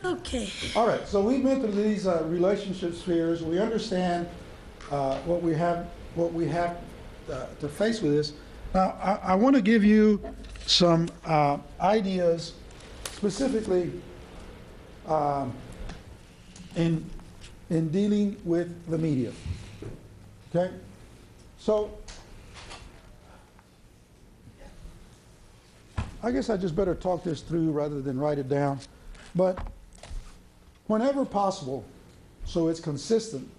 Okay. All right, so we've been through these relationship spheres. We understand what we have to face with this. Now, I want to give you some ideas specifically in dealing with the media. Okay? So, I guess I just better talk this through rather than write it down. But whenever possible, so it's consistent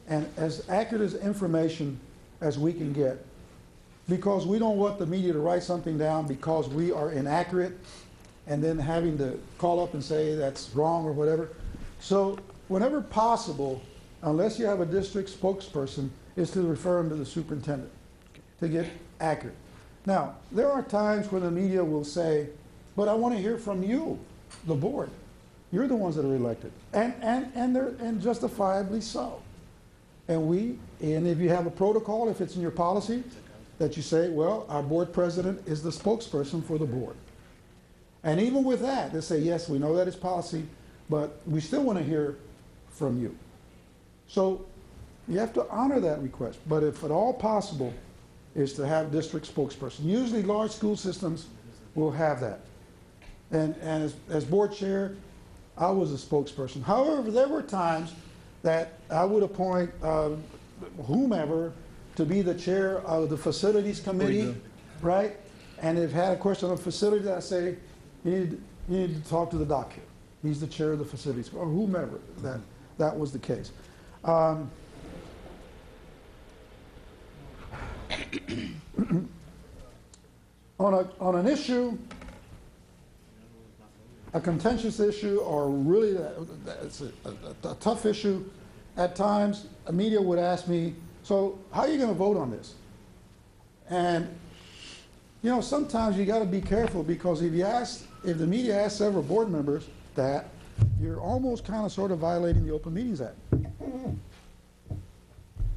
and as accurate as information as we can get, because we don't want the media to write something down because we are inaccurate and then having to call up and say that's wrong or whatever. So whenever possible, unless you have a district spokesperson, is to refer them to the superintendent to get accurate. Now, there are times when the media will say, but I want to hear from you, the board. You're the ones that are elected, and justifiably so. And if you have a protocol, if it's in your policy, that you say, well, our board president is the spokesperson for the board. And even with that, they say, yes, we know that is policy, but we still want to hear from you. So you have to honor that request. But if at all possible, is to have district spokesperson. Usually large school systems will have that. And as board chair, I was a spokesperson. However, there were times that I would appoint whomever to be the chair of the facilities committee, right? And if had a question on facilities, I say, you need to talk to the doc here. He's the chair of the facilities, or whomever that was the case. On an issue, a contentious issue, or really it's a tough issue, at times the media would ask me, so how are you going to vote on this? And sometimes you got to be careful, because if the media asks several board members that, you're almost kind of sort of violating the Open Meetings Act.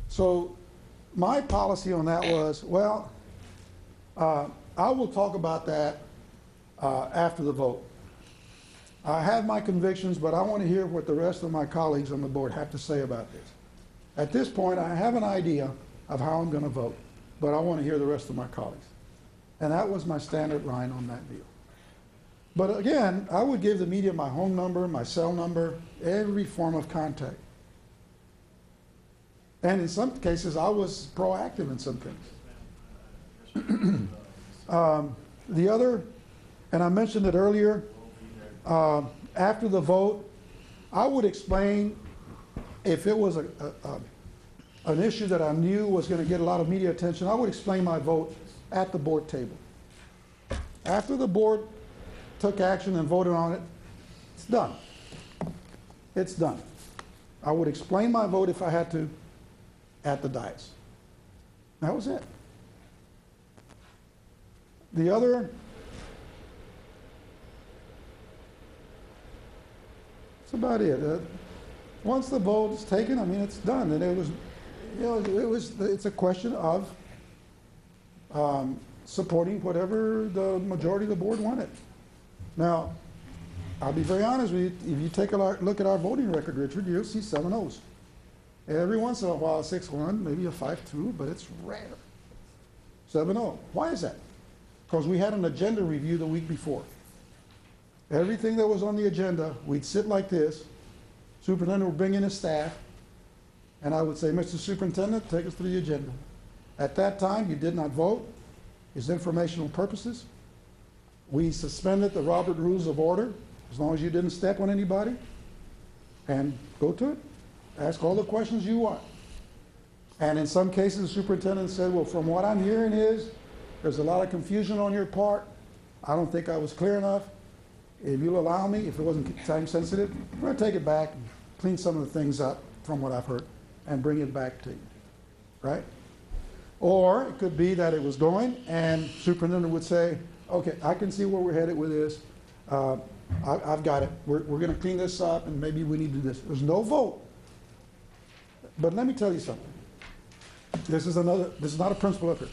So my policy on that was, well, I will talk about that after the vote. I have my convictions, but I want to hear what the rest of my colleagues on the board have to say about this. At this point, I have an idea of how I'm going to vote, but I want to hear the rest of my colleagues. And that was my standard line on that deal. But again, I would give the media my home number, my cell number, every form of contact. And in some cases, I was proactive in some things. The other, and I mentioned it earlier, after the vote, I would explain if it was an issue that I knew was going to get a lot of media attention, I would explain my vote at the board table. After the board took action and voted on it, it's done. It's done. I would explain my vote if I had to at the dais. That was it. The other, that's about it. Once the vote is taken, I mean, it's done. And it was, it's a question of supporting whatever the majority of the board wanted. Now, I'll be very honest with you. If you take a look at our voting record, Richard, you'll see 7 O's. Every once in a while, a 6-1, maybe a 5-2, but it's rare. 7-0. Why is that? Because we had an agenda review the week before. Everything that was on the agenda, we'd sit like this. Superintendent would bring in his staff, and I would say, Mr. Superintendent, take us through the agenda. At that time, you did not vote. It's informational purposes. We suspended the Robert Rules of Order, as long as you didn't step on anybody, and go to it. Ask all the questions you want. And in some cases, the superintendent said, well, from what I'm hearing is, there's a lot of confusion on your part. I don't think I was clear enough. If you'll allow me, if it wasn't time sensitive, we're going to take it back and clean some of the things up from what I've heard and bring it back to you, right? Or it could be that it was going and superintendent would say, okay, I can see where we're headed with this. I've got it. We're going to clean this up and maybe we need to do this. There's no vote. But let me tell you something. This is not a principle up here.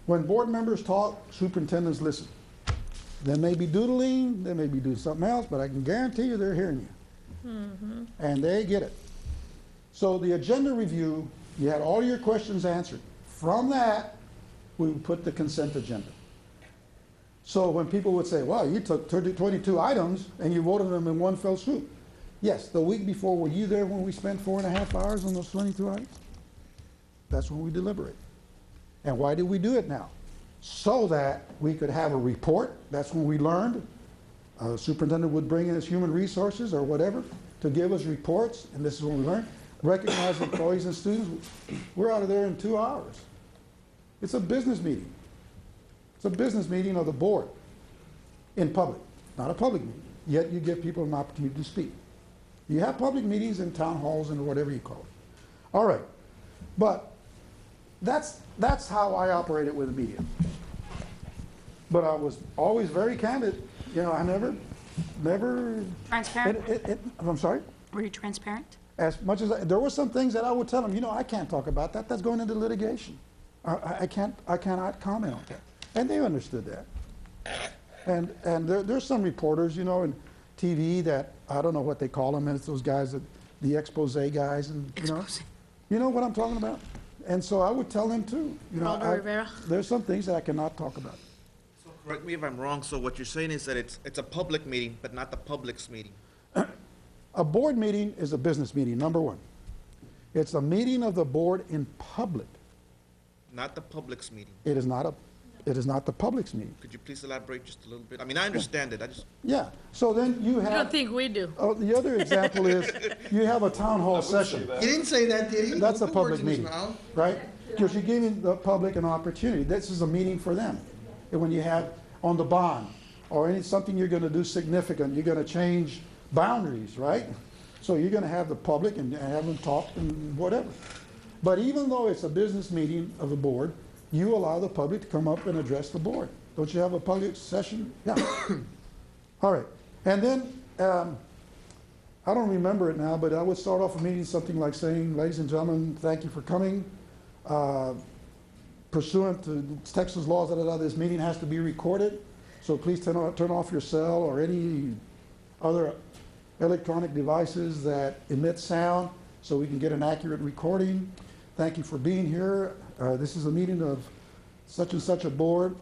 When board members talk, superintendents listen. They may be doodling, they may be doing something else, but I can guarantee you they're hearing you. And they get it. So the agenda review, you had all your questions answered. From that, we would put the consent agenda. So when people would say, wow, you took 22 items and you voted them in one fell swoop. Yes, the week before, were you there when we spent 4.5 hours on those 22 items? That's when we deliberate. And why do we do it now? So that we could have a report. That's when we learned. Superintendent would bring in his human resources or whatever to give us reports, and this is when we learned. Recognize employees and students. We're out of there in 2 hours. It's a business meeting. It's a business meeting of the board in public, not a public meeting. Yet you give people an opportunity to speak. You have public meetings in town halls and whatever you call it. All right, but that's how I operated with the media. But I was always very candid. You know, I never. Transparent? I'm sorry? Were you transparent? As much as there were some things that I would tell them, you know, I can't talk about that. That's going into litigation. I cannot comment on that. And they understood that. And there's some reporters, you know, in TV that, I don't know what they call them, and it's those guys, the expose guys, and you know what I'm talking about? And so I would tell them too. You know, Rivera. There's some things that I cannot talk about. So correct me if I'm wrong, so what you're saying is that it's a public meeting, but not the public's meeting. A board meeting is a business meeting, number one. It's a meeting of the board in public. Not the public's meeting. It is not the public's meeting. Could you please elaborate just a little bit? I mean, I understand it, I just... Yeah, so then you have... I don't think we do. Oh, the other example is, you have a town hall session. He didn't say that, did he? That's a Don't put public words in his meeting, mouth. right? Because you're giving the public an opportunity. This is a meeting for them. And when you have on the bond, or something you're gonna do significant, you're gonna change boundaries, right? So you're gonna have the public and have them talk and whatever. But even though it's a business meeting of the board, you allow the public to come up and address the board. Don't you have a public session? Yeah. All right. And then, I don't remember it now, but I would start off a meeting something like saying, ladies and gentlemen, thank you for coming. Pursuant to Texas laws, this meeting has to be recorded. So please turn off your cell or any other electronic devices that emit sound so we can get an accurate recording. Thank you for being here. This is a meeting of such and such a board,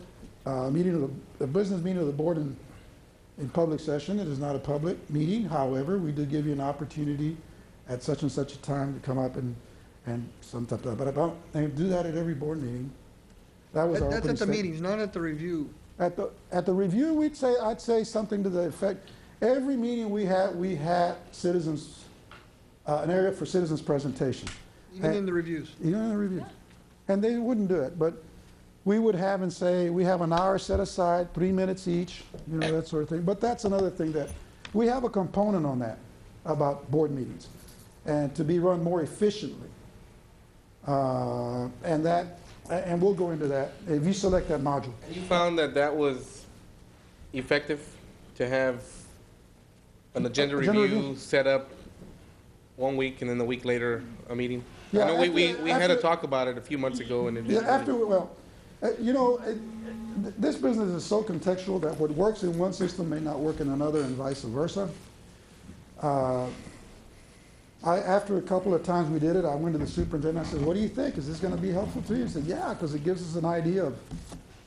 a business meeting of the board in public session. It is not a public meeting. However, we do give you an opportunity at such and such a time to come up and sometimes, but I don't do that at every board meeting. That was our That's opening at the statement. meetings, not at the review. At the review, I'd say something to the effect, every meeting we had citizens, an area for citizens presentation. Even in the reviews. Even in the reviews. And they wouldn't do it, but we would have and say, we have an hour set aside, 3 minutes each, you know, that sort of thing. But that's another thing that, we have a component on that about board meetings, and to be run more efficiently. And we'll go into that, if you select that module. And you found that was effective to have an agenda review set up 1 week and then a week later a meeting? Yeah, I know we had a after- talk about it a few months ago and it Yeah, didn't you know, this business is so contextual that what works in one system may not work in another and vice versa. After a couple of times we did it, I went to the superintendent, I said, what do you think? Is this gonna be helpful to you? He said, yeah, because it gives us an idea of,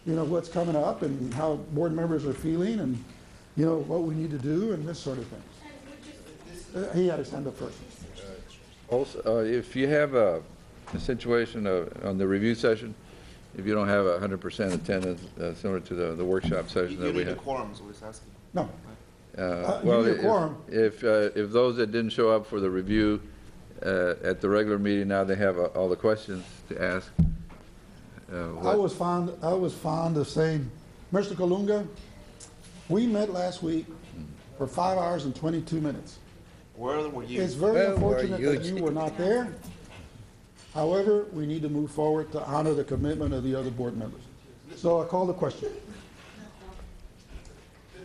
you know, what's coming up and how board members are feeling and, you know, what we need to do and this sort of thing. He had his hand up first. Also, if you have a situation on the review session, if you don't have 100% attendance, similar to the workshop session You that we need a had. quorum, is what he's asking. No, Well, need a quorum. if those that didn't show up for the review at the regular meeting, now they have all the questions to ask. I was fond of saying, Mr. Kalunga, we met last week for 5 hours and 22 minutes. Where were you? It's very Where were unfortunate you? that you were not there. However, we need to move forward to honor the commitment of the other board members. So I call the question.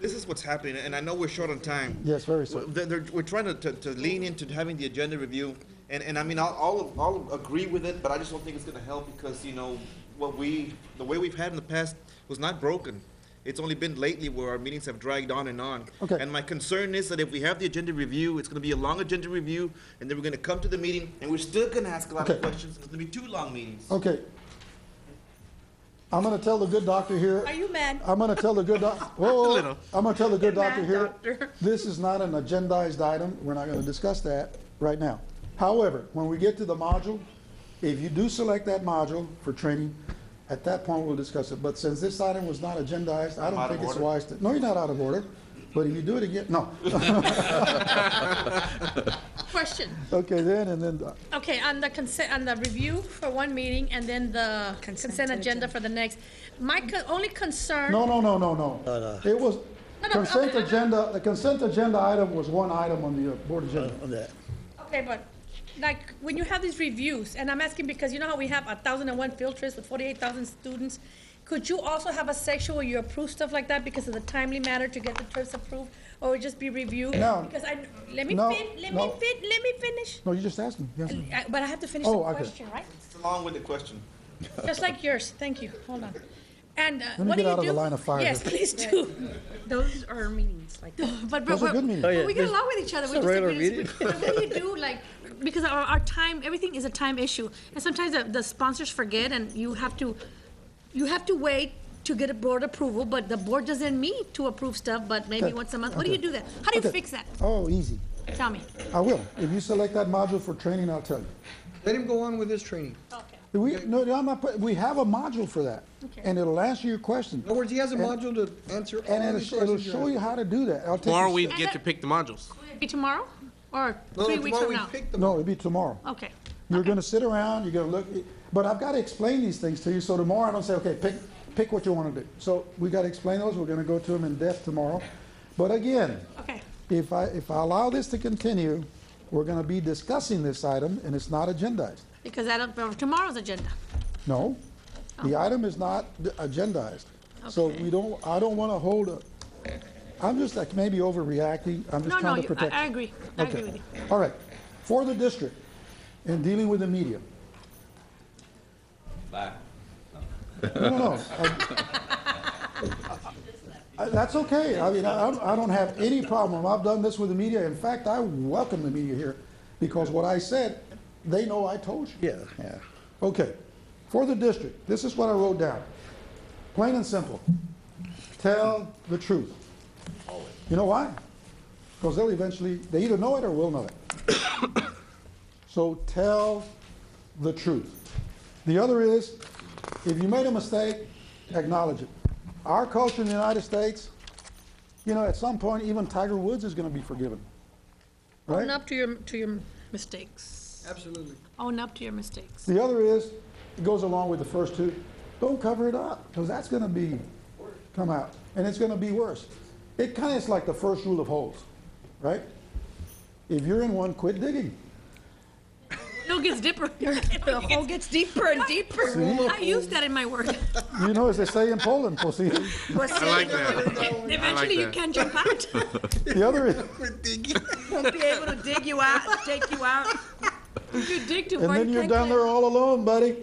This is what's happening, and I know we're short on time. Yes, very so. We're trying to lean into having the agenda review, and I mean, I'll agree with it, but I just don't think it's gonna help because, you know, the way we've had in the past was not broken. It's only been lately where our meetings have dragged on and on. Okay. And my concern is that if we have the agenda review, it's gonna be a long agenda review, and then we're gonna come to the meeting, and we're still gonna ask a lot of Okay. questions. It's gonna be 2 long meetings. Okay. I'm gonna tell the good doctor here. Are you mad? I'm gonna tell the good doctor, whoa, little. I'm gonna tell the good doctor Mad here, doctor. this is not an agendized item, we're not gonna discuss that right now. However, when we get to the module, if you do select that module for training, at that point we'll discuss it. But since this item was not agendized, I I'm don't out think of it's order? wise to, no, you're not out of order, but if you do it again, no. Question. Okay, then, and then, Okay, on the consent, on the review for one meeting and then the consent agenda for the next. My only concern. no. It was, No, consent okay. agenda, the consent agenda item was one item on the board agenda. Okay, but like, when you have these reviews, and I'm asking because you know how we have 1,001 field trips with 48,000 students? Could you also have a section where you approve stuff like that because of the timely matter to get the trips approved? Or would it just be review? No. Because let me No, let no. me finish. No, you just asked me. Yes. But I have to finish the Oh, okay. question, right? It's along with the question. Just like yours, thank you, hold on. And me what do get you out of do? the line of fire Yes, here. please do. Those are meetings like that. But Those are good meetings. Oh, but we get along with each other. We a just regular agree. meeting. But what do you do, like, because our time, everything is a time issue. And sometimes the sponsors forget and you have to wait to get a board approval, but the board doesn't meet to approve stuff, but maybe Okay. once a month. What do you do then? How do you Okay. fix that? Oh, easy. Tell me. I will. If you select that module for training, I'll tell you. Let him go on with his training. Okay. We have a module for that, Okay. and it'll answer your question. In other words, he has a module to answer all And the it'll questions you show have. you how to do that. I'll take Tomorrow you we step- get to pick the modules. Will it be tomorrow or No, 3 weeks tomorrow from we now? pick the No, it'll be tomorrow. Okay. You're gonna sit around, you're gonna look, but I've gotta explain these things to you, so tomorrow I don't say, okay, pick what you wanna do. So we gotta explain those, we're gonna go to them in depth tomorrow. But again, Okay. if I allow this to continue, we're gonna be discussing this item, and it's not agendized. Because tomorrow's agenda. No, the item is not agendized. So Okay. I don't wanna hold I'm just like maybe overreacting, I'm just No, trying to protect. I agree. I Okay. agree with you. All right, for the district, in dealing with the media. Bye. No. That's okay, I mean, I don't have any problem, I've done this with the media, in fact, I welcome the media here, because what I said, they know I told you. Yeah. Okay, for the district, this is what I wrote down. Plain and simple. Tell the truth. You know why? Because they either know it or will know it. So tell the truth. The other is, if you made a mistake, acknowledge it. Our culture in the United States, at some point, even Tiger Woods is gonna be forgiven. Own Right? up to your mistakes. Absolutely. Own up to your mistakes. The other is, it goes along with the first two, don't cover it up, because that's gonna come out, and it's gonna be worse. It kind of is like the first rule of holes, right? If you're in one, quit digging. No, it gets deeper. The hole gets deeper and deeper. I use that in my work. You know, as they say in Poland, I like that. Eventually, you that. can't jump out. The other is, Won't be able to dig you out, take you out. If you dig too and far, then you you're can't down climb. there all alone, buddy.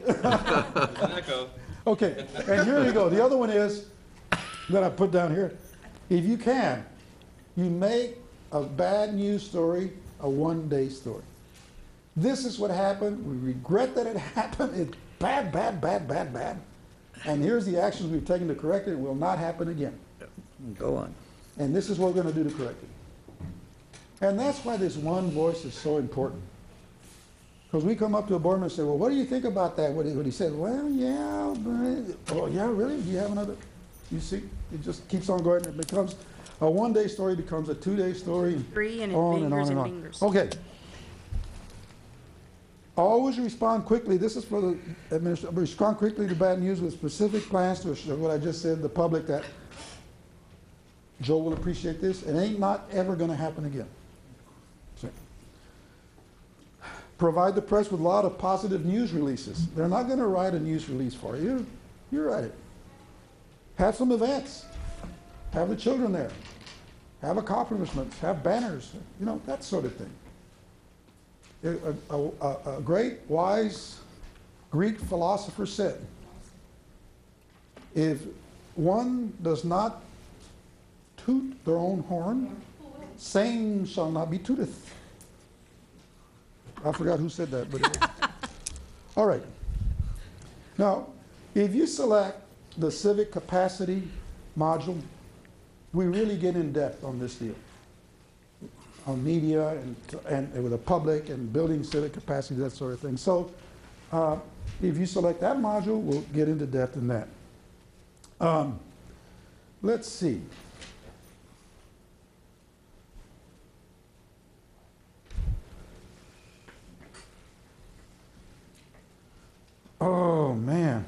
Okay, and here you go. The other one is, that I put down here, if you can, you make a bad news story a one-day story. This is what happened. We regret that it happened. It's bad, bad, bad, bad, bad. And here's the actions we've taken to correct it. It will not happen again. Go on. And this is what we're going to do to correct it. And that's why this one voice is so important. Because we come up to a board member and say, well, what do you think about that? What he said, well, yeah, but, oh, yeah, really? Do you have another? You see, it just keeps on going. It becomes, a one-day story becomes a two-day story. Three, and it on fingers and on. fingers. Okay. Always respond quickly. This is for the administration. Respond quickly to bad news with specific plans to assure what I just said, the public, that Joe will appreciate this. It ain't not ever going to happen again. So, provide the press with a lot of positive news releases. They're not going to write a news release for you. You write it. Have some events. Have the children there. Have accomplishments. Have banners. That sort of thing. A great, wise Greek philosopher said, if one does not toot their own horn, same shall not be tooteth. I forgot who said that, but it was. All right. Now, if you select the civic capacity module, we really get in depth on this deal. On media and with the public and building civic capacity, that sort of thing. So if you select that module, we'll get into depth in that. Let's see. Oh, man.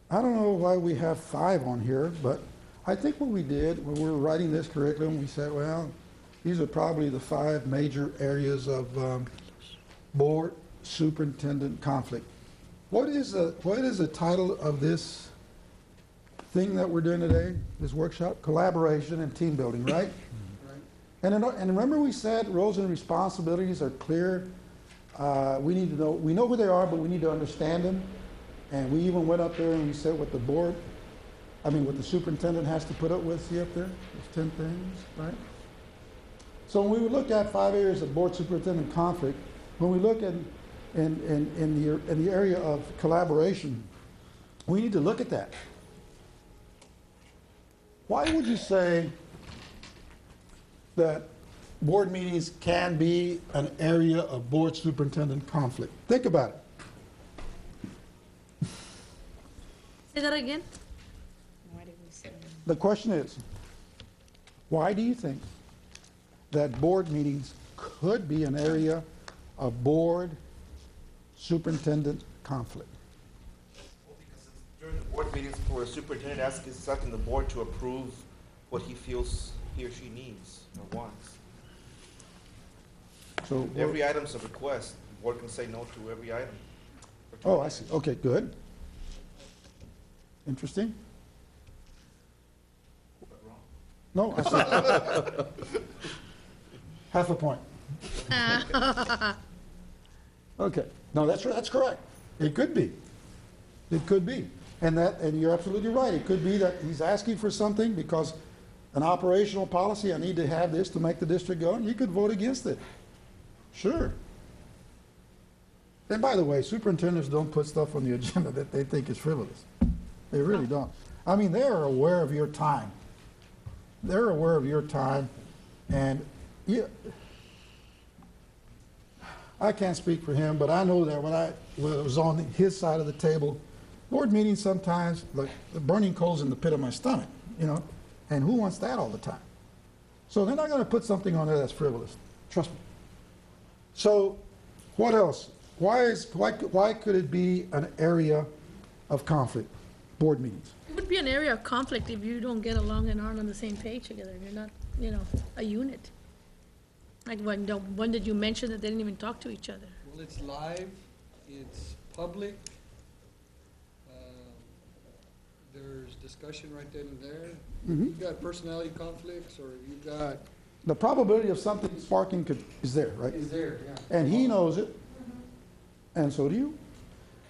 I don't know why we have 5 on here, but I think what we did when we were writing this curriculum, we said, well, these are probably the 5 major areas of board superintendent conflict. What is the title of this thing that we're doing today, this workshop? Collaboration and team building, right? And remember we said roles and responsibilities are clear. We need to know, we know who they are, but we need to understand them. And we even went up there and we said what the board, what the superintendent has to put up with. See up there? There's 10 things, right? So when we look at 5 areas of board superintendent conflict, when we look at in the area of collaboration, we need to look at that. Why would you say that board meetings can be an area of board superintendent conflict? Think about it. Say that again? The question is, why do you think that board meetings could be an area of board superintendent conflict? Well, because it's during the board meetings for a superintendent asking something the board to approve what he feels he or she needs or wants. So Every item's a request. The board can say no to every item. oh, I see. Okay, good. Interesting. No, I said half a point. Okay. No, that's correct. It could be. It could be. And you're absolutely right. It could be that he's asking for something because an operational policy, I need to have this to make the district go, and you could vote against it. Sure. And by the way, superintendents don't put stuff on the agenda that they think is frivolous. They really don't. They are aware of your time. They're aware of your time, and I can't speak for him, but I know that when I was on his side of the table, board meetings sometimes, like the burning coals in the pit of my stomach, and who wants that all the time? So they're not going to put something on there that's frivolous. Trust me. So what else? Why could it be an area of conflict? Board meetings. It would be an area of conflict if you don't get along and aren't on the same page together. You're not, a unit. Like when did you mention that they didn't even talk to each other? Well, it's live, it's public. There's discussion right then and there. You've got personality conflicts, or you've got... The probability of something sparking is there, right? Is there, yeah. And he knows it, and so do you.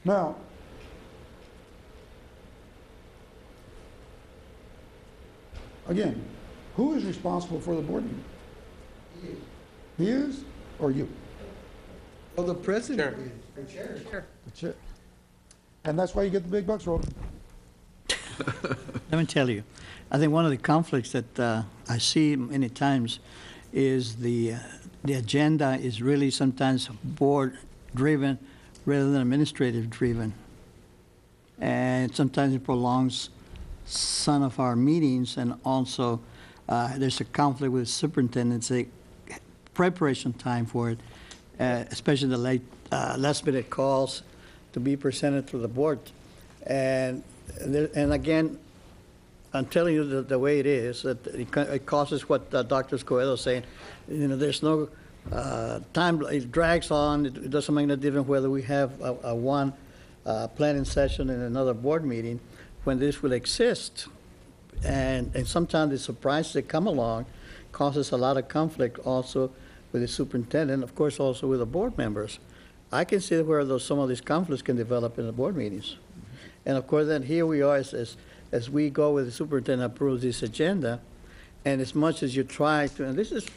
Now, again, who is responsible for the board meeting? He is, or you? Well, the president Sure. is, the chair. Sure. The chair. And that's why you get the big bucks rolling. Let me tell you, I think one of the conflicts that I see many times is the agenda is really sometimes board-driven rather than administrative-driven. And sometimes it prolongs some of our meetings, and also there's a conflict with superintendents, the preparation time for it, especially the last-minute calls to be presented to the board. And again, I'm telling you the way it is, that it causes what Dr. Escobedo is saying. There's no time, it drags on. It doesn't make no difference whether we have a one planning session and another board meeting when this will exist. And sometimes the surprises that come along causes a lot of conflict also with the superintendent, of course also with the board members. I can see where some of these conflicts can develop in the board meetings. And of course, then here we are as we go with the superintendent approves this agenda, and as much as you try to, and this is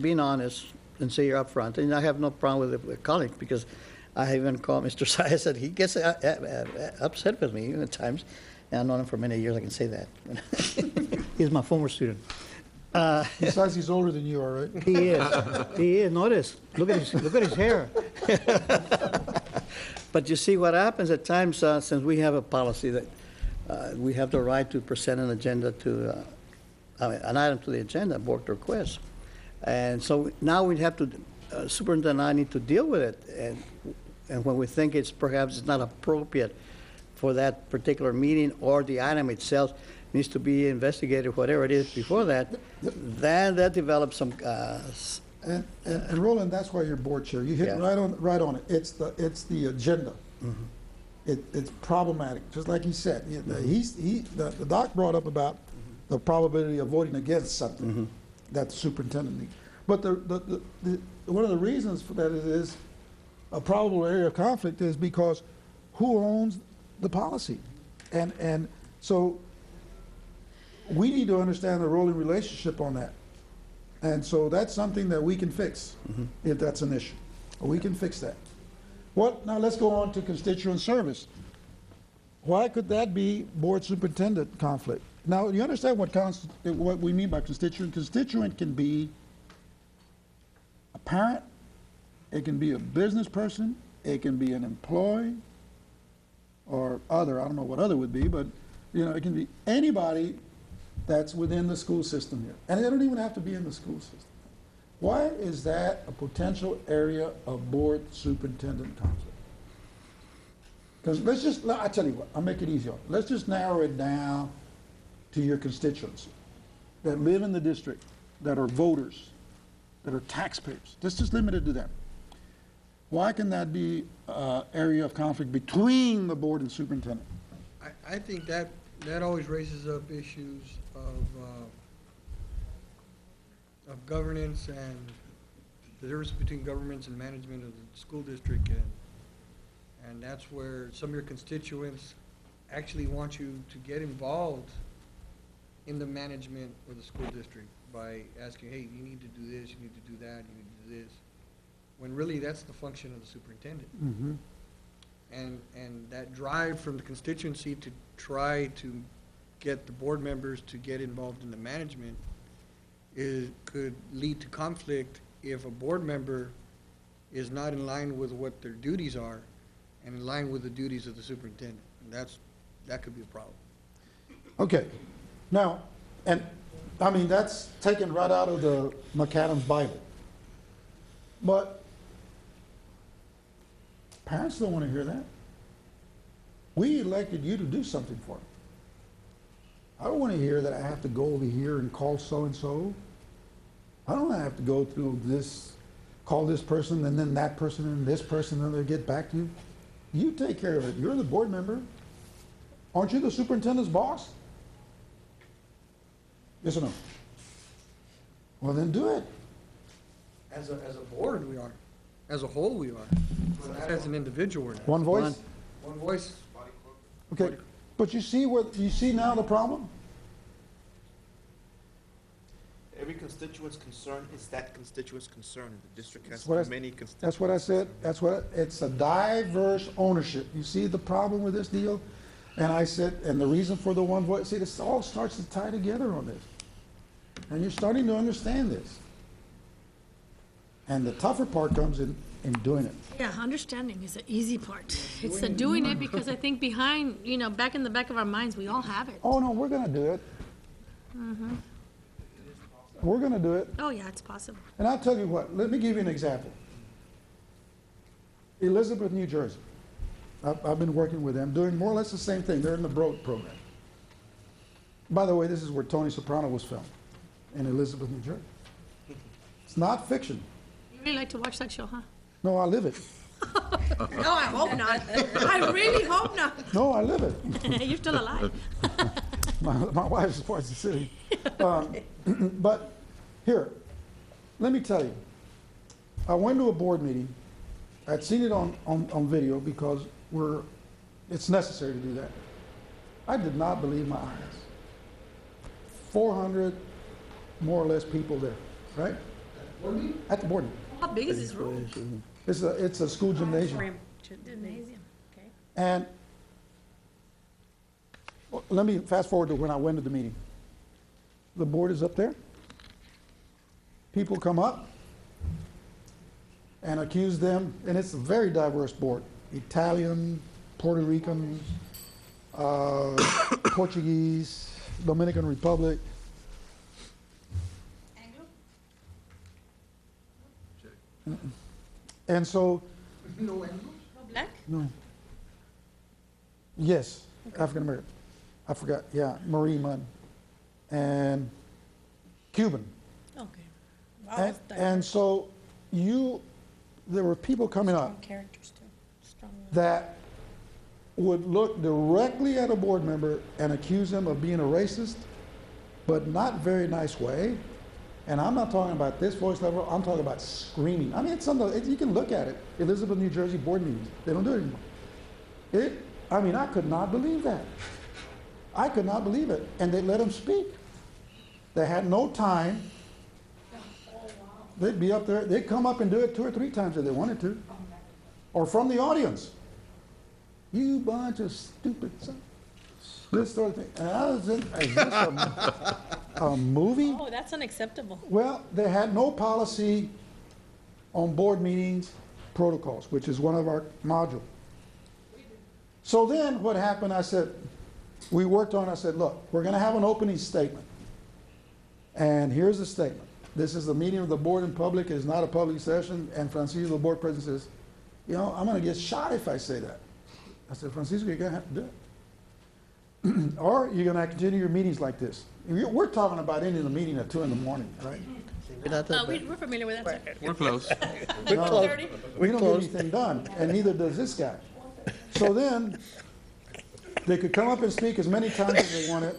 being honest and say you're upfront, and I have no problem with the colleague, because I even called Mr. Saya, said he gets upset with me at times, and I've known him for many years, I can say that. He's my former student. Besides, he's older than you are, right? He is, notice, look at his hair. But you see what happens at times, since we have a policy that we have the right to present an agenda to, an item to the agenda, board request. And so now we have to, superintendent and I need to deal with it. And when we think perhaps it's not appropriate for that particular meeting, or the item itself needs to be investigated, whatever it is before that, then that develops some, And Roland, that's why you're board chair. You hit Yeah. right on it. It's the agenda. It's problematic, just like he said. The doc brought up about the probability of voting against something that the superintendent needs. But one of the reasons for that is a probable area of conflict is because who owns the policy? And so we need to understand the rolling relationship on that. And so that's something that we can fix, if that's an issue. We can fix that. Now let's go on to constituent service. Why could that be board superintendent conflict? Now, you understand what we mean by constituent? Constituent can be a parent, it can be a business person, it can be an employee, or other, I don't know what other would be, but it can be anybody that's within the school system here. And they don't even have to be in the school system. Why is that a potential area of board superintendent conflict? Because I tell you what, I'll make it easier. Let's just narrow it down to your constituents that live in the district, that are voters, that are taxpayers. Let's just limit it to them. Why can that be an area of conflict between the board and superintendent? I think that always raises up issues of governance and the difference between governments and management of the school district, and that's where some of your constituents actually want you to get involved in the management of the school district by asking, hey, you need to do this, you need to do that, you need to do this, when really that's the function of the superintendent. And that drive from the constituency to try to get the board members to get involved in the management could lead to conflict if a board member is not in line with what their duties are and in line with the duties of the superintendent. And that could be a problem. Okay. Now, and I mean, that's taken right out of the McAdams Bible. But parents don't want to hear that. We elected you to do something for them. I don't want to hear that I have to go over here and call so-and-so. I don't want to have to go through this, call this person, and then that person, and this person, and they'll get back to you. You take care of it. You're the board member. Aren't you the superintendent's boss? Yes or no? Well, then do it. As a board, we are. As a whole, we are. But not as an individual, we're not. One voice? One voice. Okay. But you see now the problem? Every constituent's concern is that constituent's concern. The district has many constituents. That's what I said. It's a diverse ownership. You see the problem with this deal? And I said, and the reason for the one voice, see, this all starts to tie together on this. And you're starting to understand this. And the tougher part comes in doing it. Yeah, understanding is the easy part. It's the doing it, because I think behind, back in the back of our minds, we all have it. Oh, no, we're going to do it. We're going to do it. Oh, yeah, it's possible. And I'll tell you what, let me give you an example. Elizabeth, New Jersey. I've been working with them, doing more or less the same thing. They're in the Broad program. By the way, this is where Tony Soprano was filmed, in Elizabeth, New Jersey. It's not fiction. You really like to watch that show, huh? No, I live it. No, I hope not. I really hope not. No, I live it. You're still alive. My wife supports the city. But here, let me tell you. I went to a board meeting. I'd seen it on video because it's necessary to do that. I did not believe my eyes. 400 more or less people there, right? At the board meeting. How big is this room? It's a school gymnasium. Gymnasium, okay. And well, let me fast forward to when I went to the meeting. The board is up there. People come up and accuse them, and it's a very diverse board. Italian, Puerto Ricans, Portuguese, Dominican Republic. And so, No black? no. Yes, African American. I forgot, yeah, Marie Munn. And Cuban. Okay. Wow, And, that's diverse. and so there were people coming up Strong characters too. Strong. that would look directly at a board member and accuse them of being a racist, but not very nice way. And I'm not talking about this voice level, I'm talking about screaming. I mean, it's something, you can look at it. Elizabeth, New Jersey board meetings, they don't do it anymore. I could not believe that. I could not believe it. And they let them speak. They had no time. They'd be up there, they'd come up and do it 2 or 3 times if they wanted to. Or from the audience. You bunch of stupid son. This sort of thing. And I was is this a movie? Oh, that's unacceptable. Well, they had no policy on board meetings protocols, which is one of our modules. So then what happened, I said, I said, look, we're going to have an opening statement. And here's the statement. This is the meeting of the board in public. It is not a public session. And Francisco, the board president, says, you know, I'm going to get shot if I say that. I said, Francisco, you're going to have to do it. Or you're going to continue your meetings like this. We're talking about ending the meeting at 2 in the morning, right? We're familiar with that, sir. We're close. We're No, close. we don't get close. anything done, and neither does this guy. So then, they could come up and speak as many times as they wanted.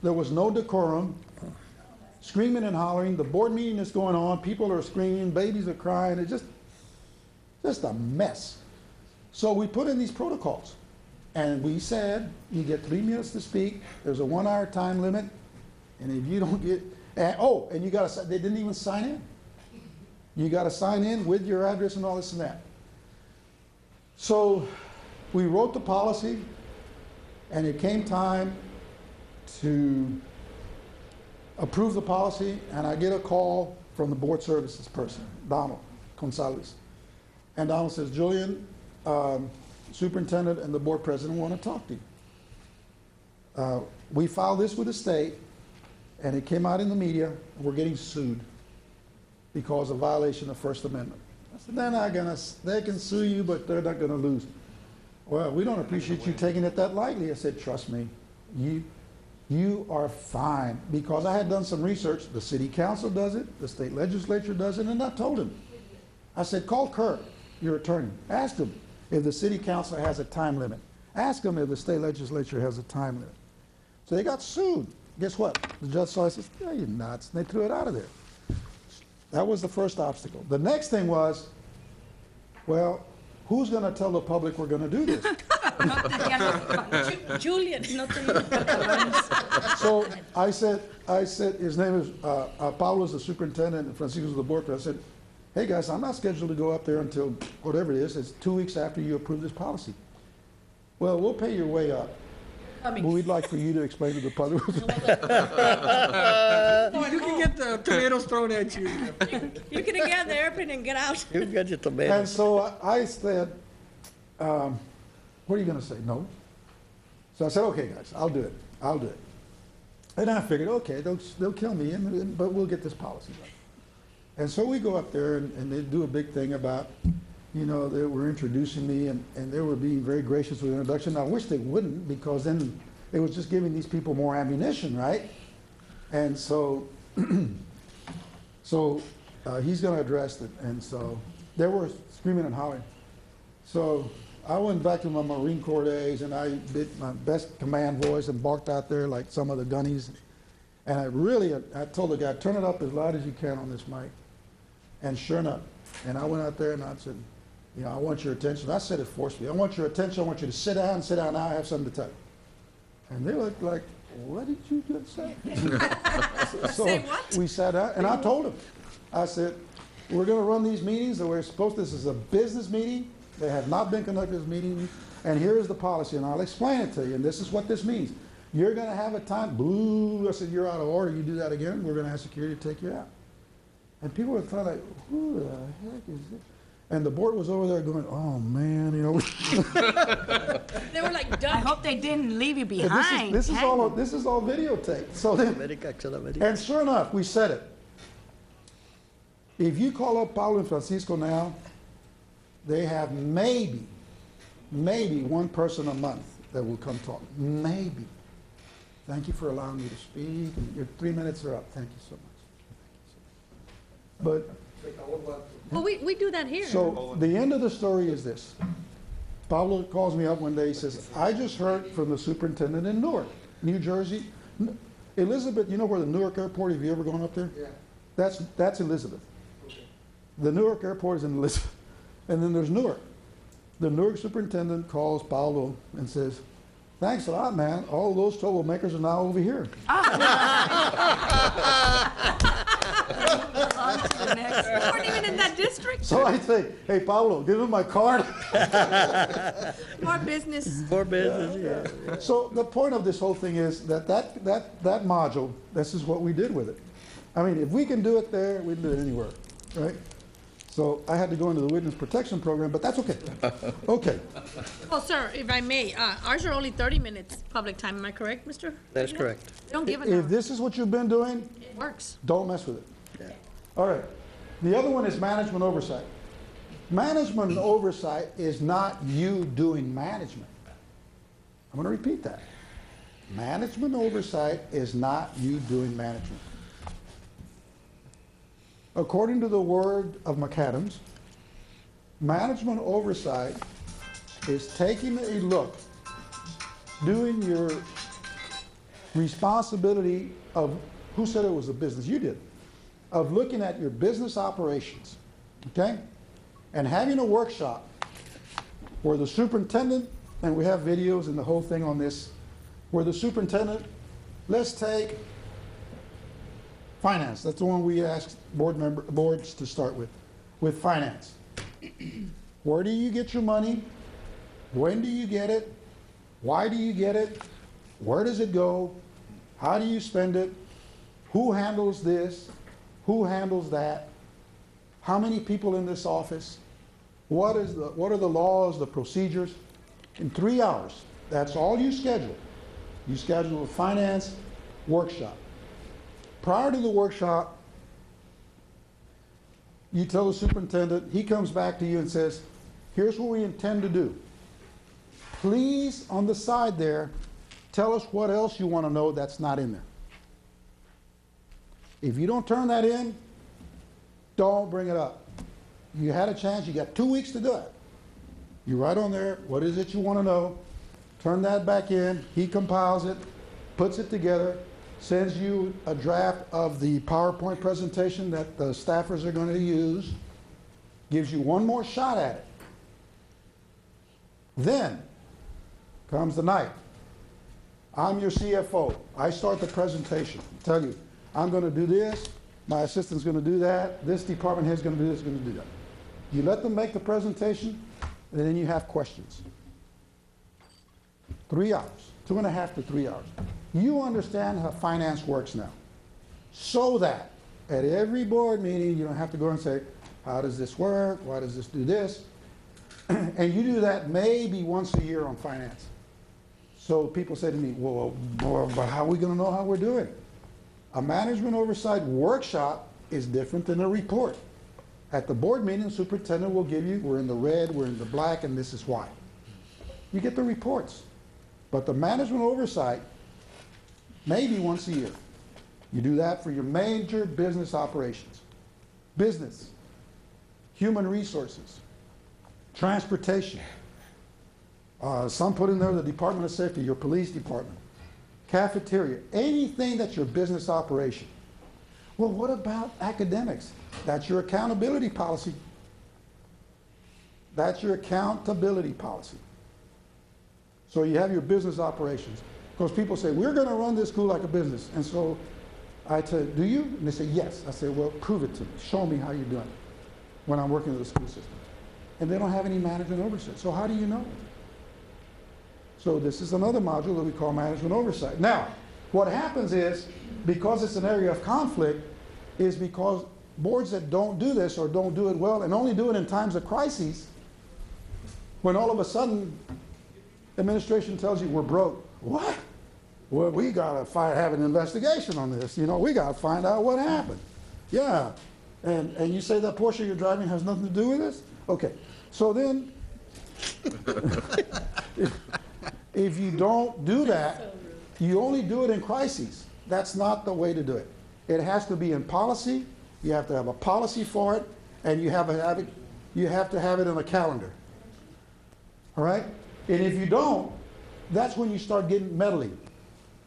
There was no decorum. Screaming and hollering. The board meeting is going on. People are screaming. Babies are crying. It's just a mess. So we put in these protocols. And we said, you get 3 minutes to speak. There's a 1-hour time limit. And if you don't get, and you got to, they didn't even sign in. You got to sign in with your address and all this and that. So we wrote the policy, and it came time to approve the policy, and I get a call from the board services person, Donald Gonzalez. And Donald says, Julian, superintendent and the board president want to talk to you. We filed this with the state, and it came out in the media, and we're getting sued because of violation of First Amendment. I said, they're not gonna, they can sue you, but they're not gonna lose. Well, we don't appreciate you taking it that lightly. I said, trust me, you are fine. Because I had done some research. The city council does it, the state legislature does it, and I told him. I said, call Kirk, your attorney. Ask him if the city council has a time limit. Ask him if the state legislature has a time limit. So they got sued. Guess what? The judge saw it, says, yeah, you're nuts. And they threw it out of there. That was the first obstacle. The next thing was, well, who's going to tell the public we're going to do this? Julian, not So I said, his name is, Pablo's the superintendent and Francisco's the board president. I said, hey guys, I'm not scheduled to go up there until whatever it is. It's 2 weeks after you approve this policy. Well, we'll pay your way up. But we'd like for you to explain to the public. You can get the tomatoes thrown at you. You can get on the airplane and get out. You got your And tomatoes. so I said, what are you going to say? No. So I said, okay, guys, I'll do it. I'll do it. And I figured, okay, they'll kill me, but we'll get this policy done. And so we go up there, and they do a big thing about, you know, they were introducing me, and they were being very gracious with the introduction. I wish they wouldn't, because then it was just giving these people more ammunition, right? And so, he's going to address it. And so they were screaming and hollering. So I went back to my Marine Corps days, and I did my best command voice and barked out there like some of the gunnies. And I told the guy, turn it up as loud as you can on this mic. And sure enough, and I went out there and I said, you know, I want your attention. I said it forcefully. I want your attention. I want you to sit down now. I have something to tell you. And they looked like, what did you just say? So Say what? we sat down, and I told them, I said, we're gonna run these meetings, and we're supposed, this is a business meeting. They have not been conducted as meetings, and here is the policy, and I'll explain it to you, and this is what this means. You're gonna have a time, boo, I said, you're out of order, you do that again, we're gonna have security to take you out. And people were thought like, who the heck is this? And the board was over there going, oh, man, you know. They were like I done. hope they didn't leave you And behind. this is all videotaped. So then, and sure enough, we said it. If you call up Pablo and Francisco now, they have maybe one person a month that will come talk. Maybe. Thank you for allowing me to speak. Your 3 minutes are up. Thank you so much. But Well, we do that here. so the end of the story is this. Pablo calls me up one day, he says, I just heard from the superintendent in Newark, New Jersey. Elizabeth, you know where the Newark Airport, have you ever gone up there? Yeah. That's Elizabeth. Okay. The Newark Airport is in Elizabeth. And then there's Newark. The Newark superintendent calls Pablo and says, thanks a lot, man. All those troublemakers are now over here. On to the next. You weren't even in that district. So I say, hey, Pablo, give him my card. More business. For business, yeah. So the point of this whole thing is that module, this is what we did with it. I mean, if we can do it there, we can do it anywhere, right? So I had to go into the witness protection program, but that's okay. Okay. Well, sir, if I may, ours are only 30 minutes public time. Am I correct, Mr.? That is correct. They don't give an If hour. this is what you've been doing, It works. don't mess with it. All right. The other one is management oversight. Management oversight is not you doing management. I'm going to repeat that. Management oversight is not you doing management. According to the word of McAdams, management oversight is taking a look, doing your responsibility of, who said it was a business? You did. Of looking at your business operations, okay? And having a workshop where the superintendent, and we have videos and the whole thing on this, where the superintendent, let's take finance. That's the one we asked boards to start with finance. Where do you get your money? When do you get it? Why do you get it? Where does it go? How do you spend it? Who handles this? Who handles that? How many people in this office? What are the laws, the procedures? In 3 hours, that's all you schedule. You schedule a finance workshop. Prior to the workshop, you tell the superintendent, he comes back to you and says, here's what we intend to do. Please, on the side there, tell us what else you want to know that's not in there. If you don't turn that in, don't bring it up. You had a chance, you got 2 weeks to do it. You write on there, what is it you want to know? Turn that back in, he compiles it, puts it together, sends you a draft of the PowerPoint presentation that the staffers are going to use, gives you one more shot at it. Then comes the night. I'm your CFO. I start the presentation. Tell you, I'm going to do this, my assistant's going to do that, this department head's going to do this, going to do that. You let them make the presentation, and then you have questions. 3 hours, 2.5 to 3 hours. You understand how finance works now. So that at every board meeting, you don't have to go and say, how does this work? Why does this do this? And you do that maybe once a year on finance. So people say to me, well, but how are we going to know how we're doing? A management oversight workshop is different than a report. At the board meeting, the superintendent will give you, we're in the red, we're in the black, and this is why. You get the reports. But the management oversight, maybe once a year. You do that for your major business operations. Business, human resources, transportation. Some put in there the Department of Safety, your police department, cafeteria, anything that's your business operation. Well, what about academics? That's your accountability policy. That's your accountability policy. So you have your business operations. Because people say, we're going to run this school like a business. And so I said, do you? And they say, yes. I said, well, prove it to me. Show me how you're doing it when I'm working with the school system. And they don't have any management oversight. So how do you know? So this is another module that we call management oversight. Now, what happens is, because it's an area of conflict, is because boards that don't do this or don't do it well and only do it in times of crises, when all of a sudden administration tells you we're broke. What? Well, we got to have an investigation on this. You know, we got to find out what happened. Yeah. And you say that Porsche you're driving has nothing to do with this? Okay. So then, if you don't do that, you only do it in crises. That's not the way to do it. It has to be in policy. You have to have a policy for it, and you have to have it in a calendar. All right? And if you don't, that's when you start getting meddling.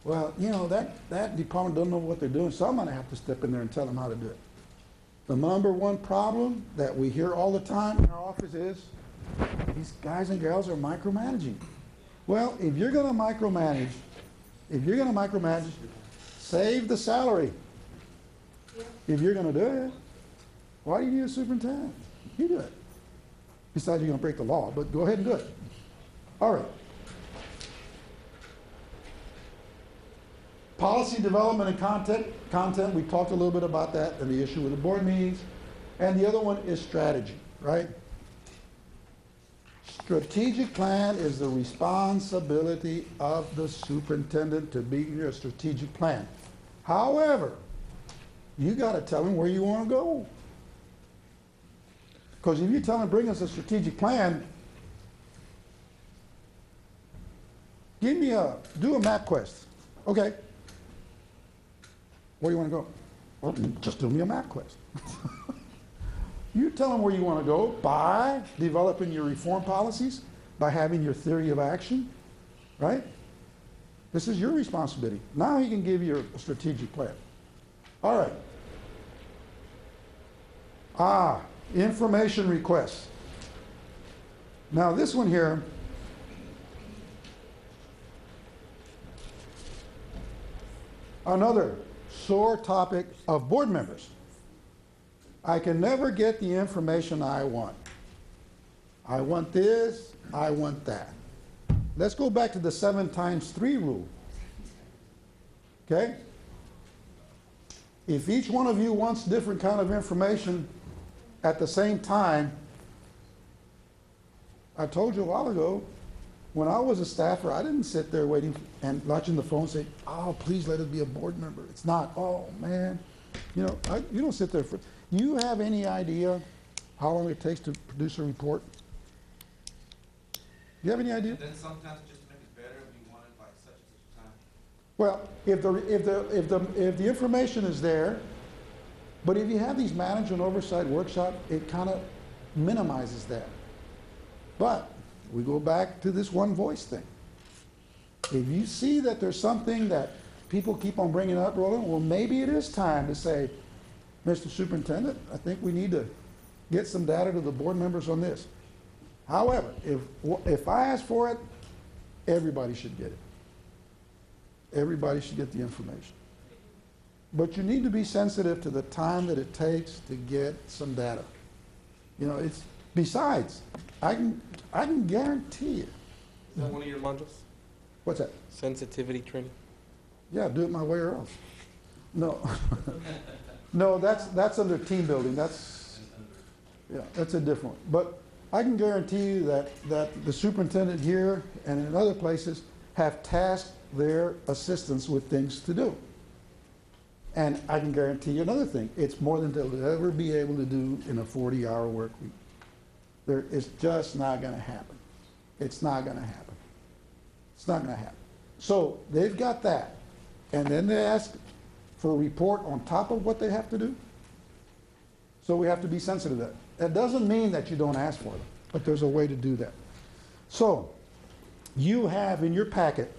Well, you know, that department doesn't know what they're doing, so I'm going to have to step in there and tell them how to do it. The number one problem that we hear all the time in our office is these guys and girls are micromanaging. Well, if you're going to micromanage, save the salary. If you're going to do it, why do you need a superintendent? You do it. Besides, you're going to break the law, but go ahead and do it. All right. Policy development and content, we talked a little bit about that and the issue with the board meetings. And the other one is strategy, right? Strategic plan is the responsibility of the superintendent to be your strategic plan. However, you got to tell him where you want to go. Because if you tell him, bring us a strategic plan, do a map quest. Okay. Where do you want to go? Well, just do me a map quest. You tell them where you want to go by developing your reform policies, by having your theory of action, right? This is your responsibility. Now he can give you a strategic plan. All right. Information requests. Now this one here, another sore topic of board members. I can never get the information I want. I want this, I want that. Let's go back to the 7 times 3 rule. Okay? If each one of you wants different kind of information at the same time, I told you a while ago, when I was a staffer, I didn't sit there waiting and watching the phone say, oh, please let it be a board member. It's not, oh, man. You know, you don't sit there for, you have any idea how long it takes to produce a report? Do you have any idea? And then sometimes just to make it better, we want it by such and such a time. Well, if the information is there, but if you have these management oversight workshops, it kind of minimizes that. But we go back to this one voice thing. If you see that there's something that people keep on bringing up, Roland, well, maybe it is time to say, Mr. Superintendent, I think we need to get some data to the board members on this. However, if I ask for it, everybody should get it. Everybody should get the information. But you need to be sensitive to the time that it takes to get some data. You know, it's, besides, I can guarantee you. Is that one of your modules? What's that? Sensitivity training? Yeah, do it my way or else. No. No, that's under team building. That's a different one. But I can guarantee you that the superintendent here and in other places have tasked their assistants with things to do. And I can guarantee you another thing. It's more than they'll ever be able to do in a 40-hour work week. It's just not going to happen. It's not going to happen. It's not going to happen. So they've got that. And then they ask for a report on top of what they have to do. So we have to be sensitive to that. That doesn't mean that you don't ask for them, but there's a way to do that. So you have in your packet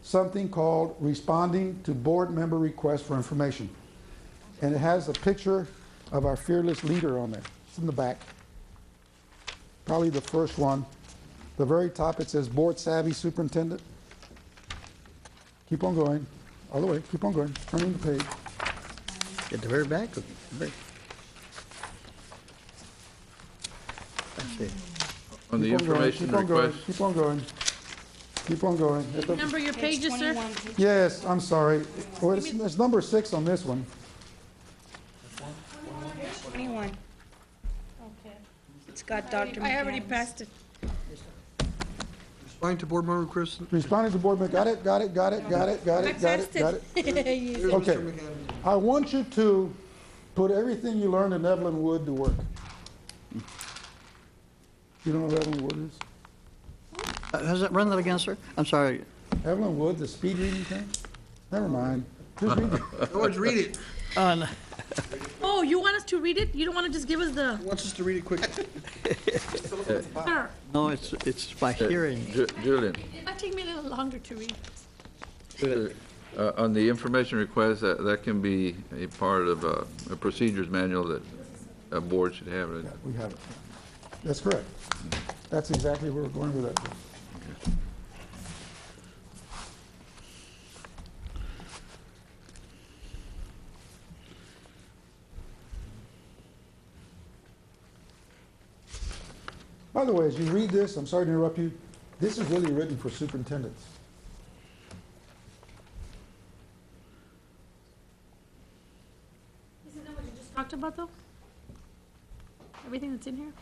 something called responding to board member requests for information. And it has a picture of our fearless leader on there. It's in the back. Probably the first one. The very top, it says board savvy superintendent. Keep on going, all the way, keep on going, turning the page. At the very back? That's it. On the Keep on going, information keep on going, request, keep on going, keep on going. At the- Number your pages, sir? Yes, I'm sorry. Well, it's number 6 on this one. 21. Okay. It's got Dr. I already McAdams. passed it. Responding to board member Chris. Responding to board member, got it, got it, got it, got it, got I it, got passed it, got it. it. Here's Okay. Mr. McAdams. I want you to put everything you learned in Evelyn Wood to work. You don't know what Evelyn Wood is? Has it run that again, sir? I'm sorry. Evelyn Wood, the speed reading thing? Never mind. Just read it. George, read it. No. Oh, you want us to read it? You don't want to just give us the, He wants us to read it quickly. sir, No, it's by hearing. Julian, it might take me a little longer to read. on the information request, that can be a part of a procedures manual that a board should have. Yeah, we have it. That's correct. That's exactly where we're going with that. By the way, as you read this, I'm sorry to interrupt you, this is really written for superintendents. Isn't that what you just talked about, though? Everything that's in here?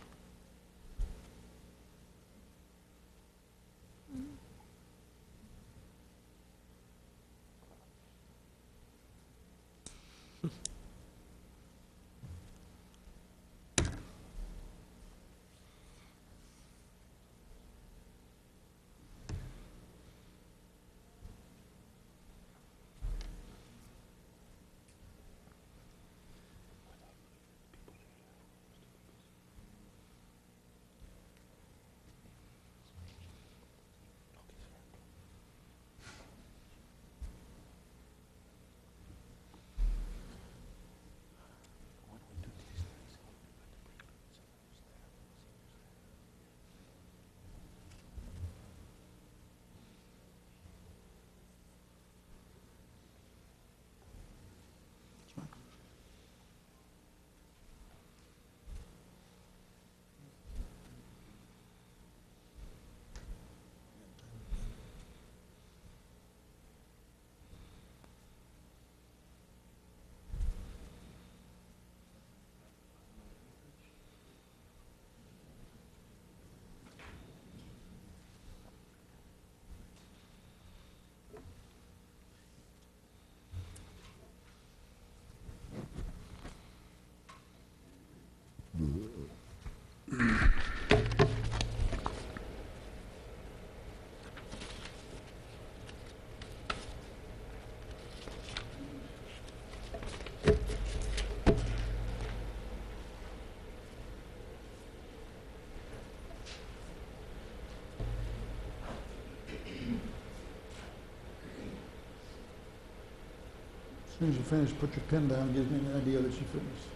As soon as you finish, put your pen down, gives me an idea that you finished.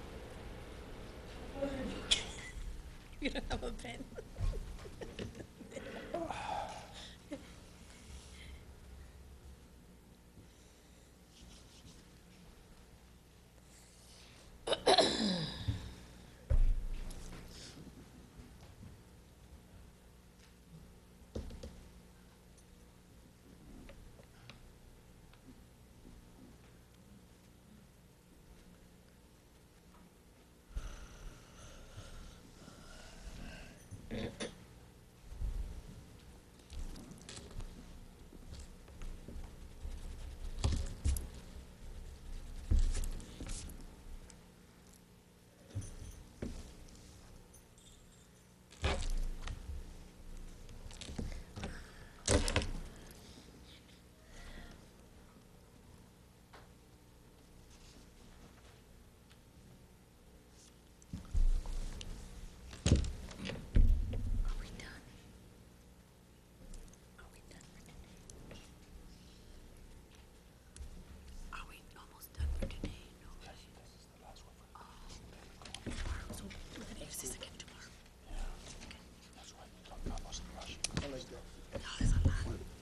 You don't have a pen.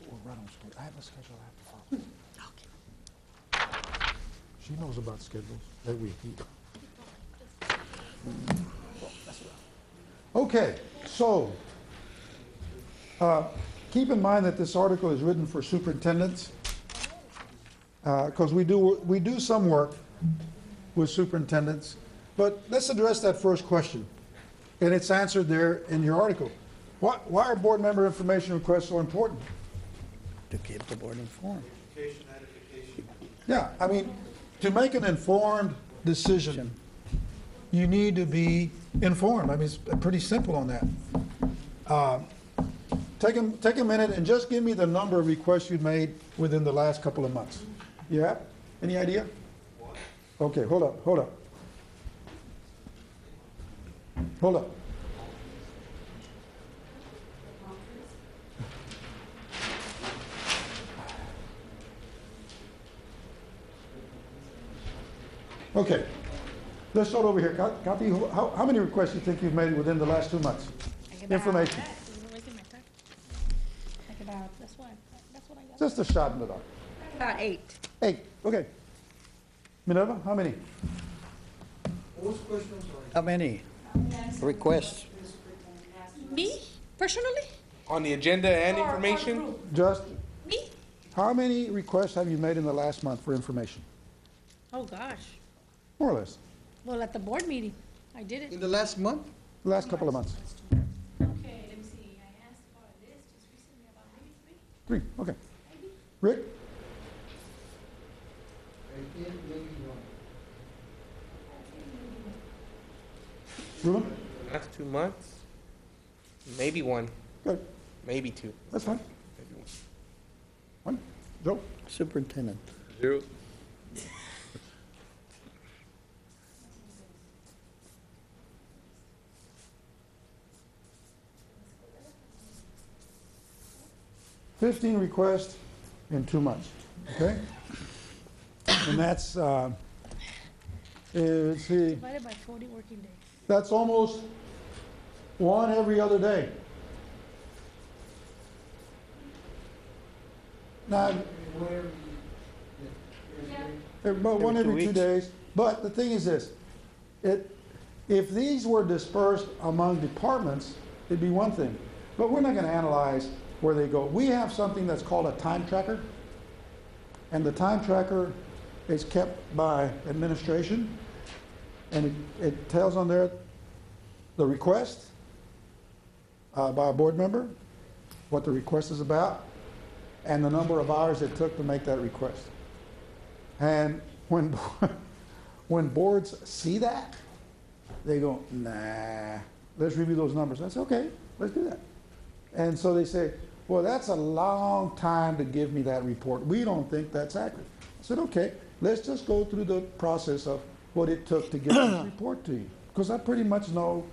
We're right on schedule. I have a schedule I have to follow. She knows about schedules that we keep. Okay, so keep in mind that this article is written for superintendents, because we do some work with superintendents. But let's address that first question, and it's answered there in your article. Why are board member information requests so important? To keep the board informed. Yeah, I mean, to make an informed decision, you need to be informed. I mean, it's pretty simple on that. Take a minute and just give me the number of requests you've made within the last couple of months. Yeah? Any idea? Okay, hold up. Hold up. Okay, let's start over here. Kathy, how many requests do you think you've made within the last 2 months? Information. Like about, that's what I got. Just a shot in the dark. About 8. 8, okay. Minerva, how many? What was the question? I'm sorry. How many requests? Me, personally? On the agenda and Or information? group? Just, Me? how many requests have you made in the last month for information? Oh, gosh. More or less, Well, at the board meeting, I did In it. the last month? the last couple of months. Okay, let me see, I asked for this just recently, about maybe 3. 3, okay. Rick? Ruben? Last 2 months? Maybe 1, Good, maybe 2. that's fine. Maybe 1, 1. Joe? Superintendent. 0. $15 requests in 2 months, okay? And that's, let's see, Divided by 40 working days. that's almost 1 every other day. Now, about 1 Every 2 every 2 weeks. days, but the thing is this, if these were dispersed among departments, it'd be one thing, but we're not gonna analyze where they go. We have something that's called a time tracker, and the time tracker is kept by administration, and it tells on there the request by a board member, what the request is about, and the number of hours it took to make that request. And when when boards see that, they go, nah, let's review those numbers. I say, okay, let's do that. And so they say, well, that's a long time to give me that report. We don't think that's accurate. I said, okay, let's just go through the process of what it took to get this report to you. Because I pretty much know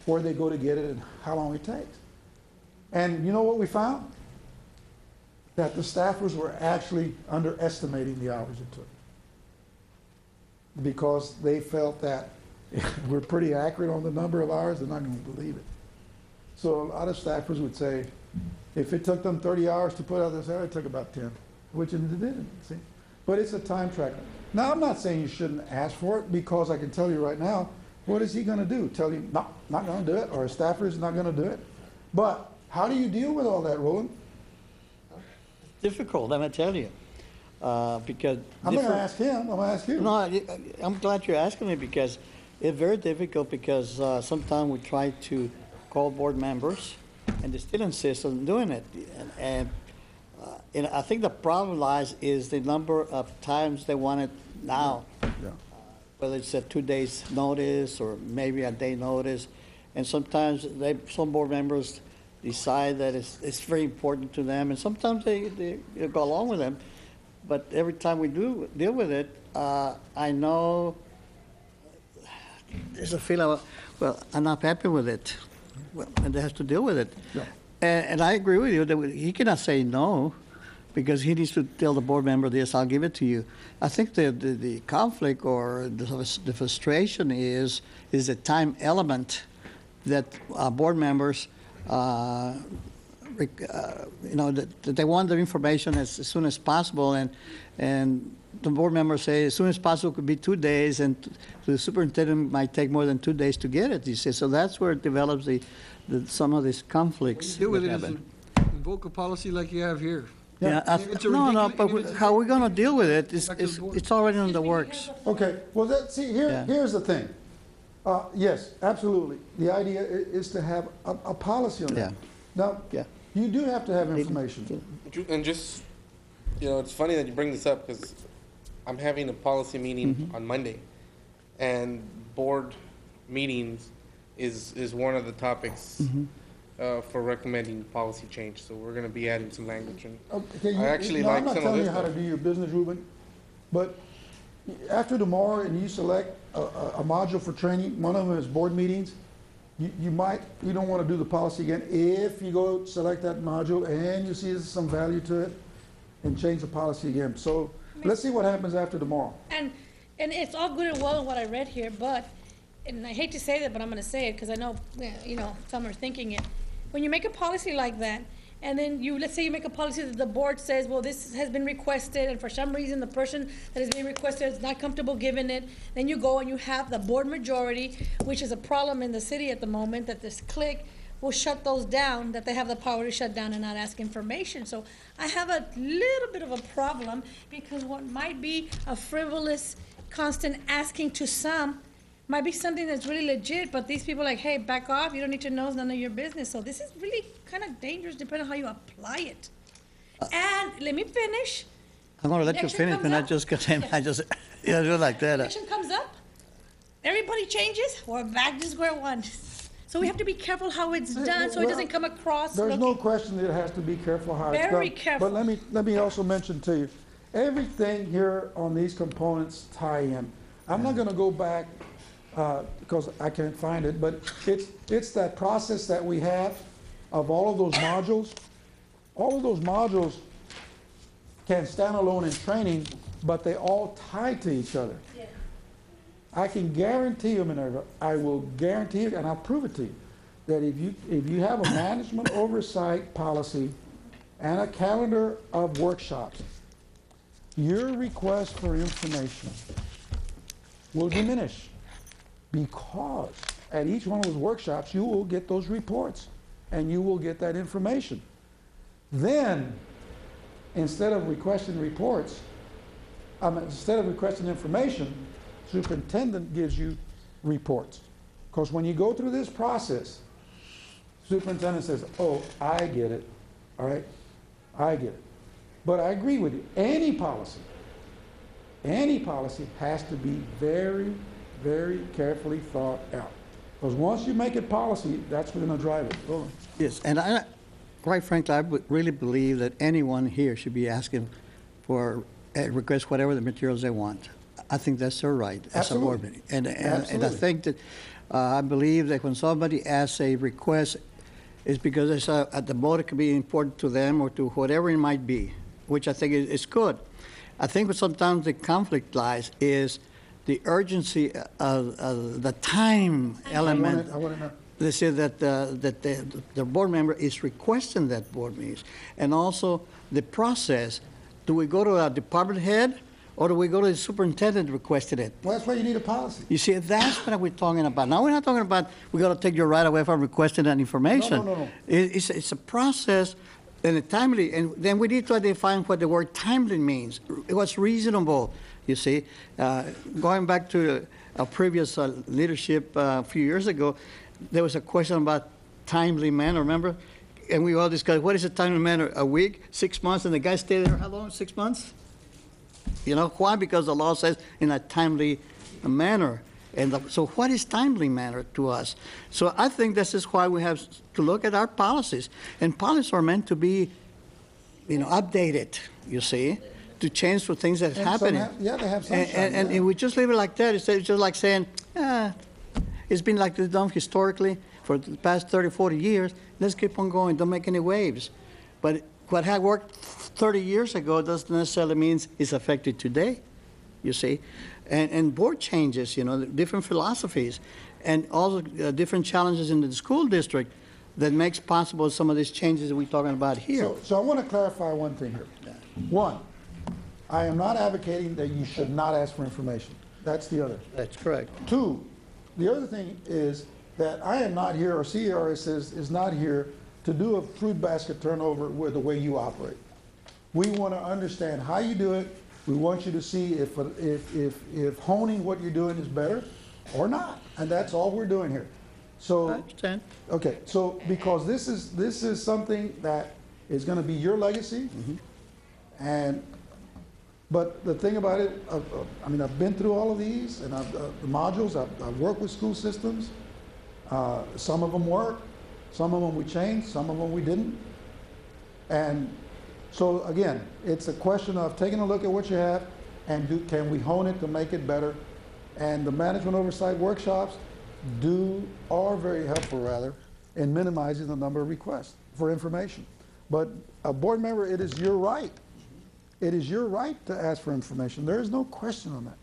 where they go to get it and how long it takes. And you know what we found? That the staffers were actually underestimating the hours it took. Because they felt that we're pretty accurate on the number of hours, they're not going to believe it. So a lot of staffers would say, if it took them 30 hours to put out this hour, it took about 10, which it didn't, see? But it's a time tracker. Now, I'm not saying you shouldn't ask for it, because I can tell you right now, what is he going to do? Tell you, no, not going to do it, or a staffer is not going to do it? But how do you deal with all that, Roland? Difficult, I'm gonna tell you, because. I'm going to different- ask him, I'm going to ask you. No, I'm glad you're asking me, because it's very difficult, because sometimes we try to call board members and they still insist on doing it. And I think the problem lies is the number of times they want it now. Yeah. Whether it's a 2 days notice or maybe a day notice. And sometimes some board members decide that it's very important to them, and sometimes they go along with them. But every time we do deal with it, I know there's a feeling of, well, I'm not happy with it. Well, and they have to deal with it. Yeah. And I agree with you that he cannot say no, because he needs to tell the board member this, I'll give it to you. I think the conflict or the frustration is the time element that board members, that they want their information as soon as possible, and the board members say as soon as possible could be 2 days, and the superintendent might take more than 2 days to get it, you see. So that's where it develops some of these conflicts. Deal with that it is happen. invoke a policy like you have here. Yeah, It's a no, ridiculous- but I mean, it's a- how are we gonna deal with it? Back to the board. It's already in the works. Okay, well, Yeah. here's the thing. Yes, absolutely. The idea is to have a policy on that. Yeah. Now, Yeah. you do have to have information. And just, it's funny that you bring this up because I'm having a policy meeting on Monday, and board meetings is one of the topics for recommending policy change. So we're going to be adding some language. And Okay, I actually no, like I'm not some of telling this you how to stuff. do your business, Ruben, but after tomorrow and you select a module for training, one of them is board meetings, you don't want to do the policy again. If you go select that module and you see there's some value to it, and change the policy again. So let's see what happens after tomorrow. And it's all good and well in what I read here, but, and I hate to say that, but I'm gonna say it, because I know, some are thinking it. When you make a policy like that, and then let's say you make a policy that the board says, well, this has been requested, and for some reason, the person that is being requested is not comfortable giving it, then you go and you have the board majority, which is a problem in the city at the moment, that this clique will shut those down, that they have the power to shut down and not ask information. So I have a little bit of a problem, because what might be a frivolous, constant asking to some might be something that's really legit, but these people are like, hey, back off, you don't need to know, it's none of your business. So this is really kind of dangerous depending on how you apply it. And let me finish. I'm gonna let you Election finish, comes but up. not just, because I just, just like that. Election comes up, everybody changes, we're back to square one. So we have to be careful how it's done, so it doesn't come across. There's no looking- question that it has to be careful how it's done. Very careful. But let me also mention to you, everything here on these components tie in. I'm not gonna go back, because I can't find it, but it's that process that we have of all of those modules. All of those modules can stand alone in training, but they all tie to each other. Yeah. I can guarantee you, Minerva, I will guarantee you, and I'll prove it to you, that if you have a management oversight policy and a calendar of workshops, your request for information will diminish, because at each one of those workshops, you will get those reports and you will get that information. Then, instead of requesting reports, instead of requesting information, superintendent gives you reports. Because when you go through this process, superintendent says, oh, I get it, all right? I get it. But I agree with you, any policy has to be very, very carefully thought out. Because once you make it policy, that's what's going to drive it. Go on. Yes, and quite frankly, I would really believe that anyone here should be asking for, request whatever the materials they want. I think that's their right as a board Absolutely. meeting. And I Absolutely. think that, I believe that when somebody asks a request, it's because the board could be important to them or to whatever it might be, which I think is good. I think sometimes the conflict lies is the urgency of the time element. I want to know. They say that the board member is requesting that board meetings. And also the process, do we go to a department head or do we go to the superintendent requesting it? Well, that's why you need a policy. You see, that's what we're talking about. Now, we're not talking about we got to take your right away from requesting that information. No. It's a process and a timely, and then we need to define what the word timely means. What's reasonable, you see. Going back to our previous leadership a few years ago, there was a question about timely manner, remember? And we all discussed, what is a timely manner? A week, 6 months, and the guy stayed there, how long, 6 months? You know, why? Because the law says in a timely manner. And so what is timely manner to us? So I think this is why we have to look at our policies. And policies are meant to be, updated, you see, to change for things that And happen. they have sunshine. And yeah. if we just leave it like that, it's just like saying, it's been like this done historically for the past 30, 40 years. Let's keep on going. Don't make any waves. But what had worked 30 years ago doesn't necessarily mean it's affected today, you see. And board changes, different philosophies, and also different challenges in the school district that makes possible some of these changes that we're talking about here. So I want to clarify one thing here. One, I am not advocating that you should not ask for information. That's the other. That's correct. Two, the other thing is that I am not here, or CRS is not here to do a fruit basket turnover with the way you operate. We want to understand how you do it. We want you to see if honing what you're doing is better or not. And that's all we're doing here. I So, understand. okay, so because this is something that is going to be your legacy, but the thing about it, I mean, I've been through all of these, and the modules. I've worked with school systems. Some of them work, some of them we changed, some of them we didn't. And so again, it's a question of taking a look at what you have and can we hone it to make it better? And the management oversight workshops are very helpful, rather, in minimizing the number of requests for information. But a board member, it is your right. It is your right to ask for information. There is no question on that.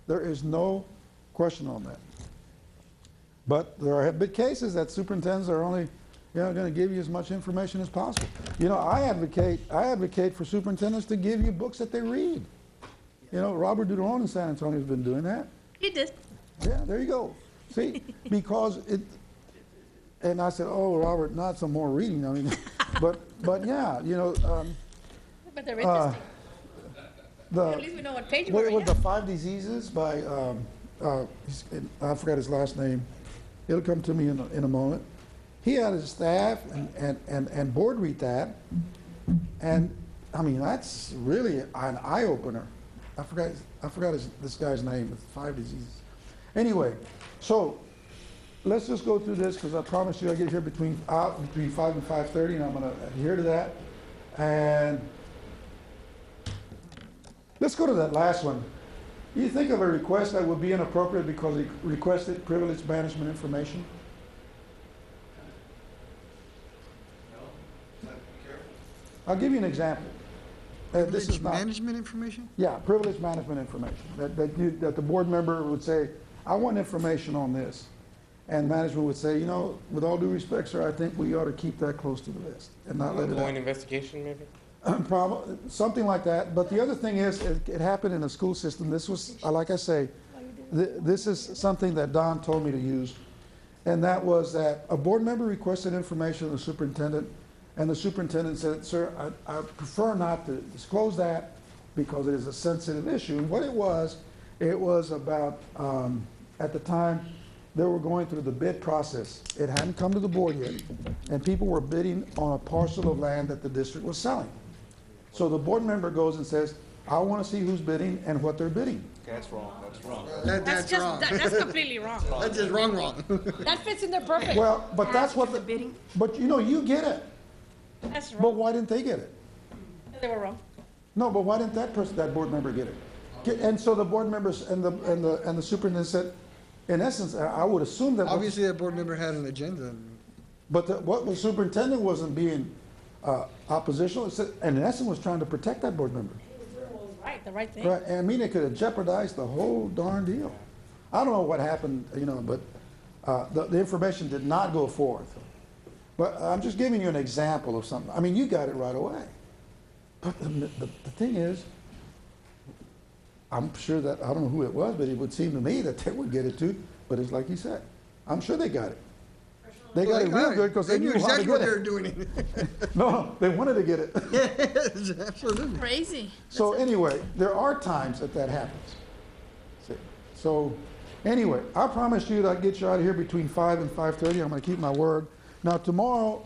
There is no question on that. But there have been cases that superintendents are only, going to give you as much information as possible. I advocate for superintendents to give you books that they read. Robert Duderon in San Antonio has been doing that. He did. Yeah, there you go. See, because and I said, oh, Robert, not some more reading. I mean, but yeah, But they're interesting. At least we know what page we're What on. was the 5 Diseases by, I forgot his last name. It'll come to me in a moment. He had his staff and board read that. And, I mean, that's really an eye-opener. I forgot this guy's name, it's 5 Diseases. Anyway, so let's just go through this, because I promised you I'd get here between 5 and 5:30, and I'm going to adhere to that. And let's go to that last one. You think of a request that would be inappropriate because it requested privileged management information? I'll give you an example. This is Privileged not, management information? yeah, privileged management information. That the board member would say, I want information on this. And management would say, with all due respect, sir, I think we ought to keep that close to the list and not let it Ongoing out. investigation, maybe? Something like that. But the other thing is, it happened in a school system. This was, like I say, this is something that Don told me to use. And that was that a board member requested information of the superintendent, and the superintendent said, sir, I prefer not to disclose that because it is a sensitive issue. And what it was about, at the time, they were going through the bid process. It hadn't come to the board yet, and people were bidding on a parcel of land that the district was selling. So the board member goes and says, I want to see who's bidding and what they're bidding. That's wrong, that's wrong. That's wrong. That's completely wrong. That's just wrong. That fits in there perfect. Well, but that's what, The bidding? but you get it. That's But wrong. why didn't they get it? They were wrong. No, but why didn't that board member get it? And so the board members and the superintendent said, in essence, I would assume that. Obviously, that board member had an agenda. But what the superintendent wasn't being oppositional, and in essence was trying to protect that board member. Right, the right thing. Right, and I mean, it could have jeopardized the whole darn deal. I don't know what happened, but the information did not go forth. But I'm just giving you an example of something. I mean, you got it right away. But the thing is, I'm sure that, I don't know who it was, but it would seem to me that they would get it too. But it's like you said, I'm sure they got it. They got it real good because they knew how to exactly what get they were it. doing. No, they wanted to get it. Yes, absolutely. Crazy. So anyway, there are times that happens. See, so anyway, I promised you that I'd get you out of here between 5 and 5:30. I'm going to keep my word. Now tomorrow,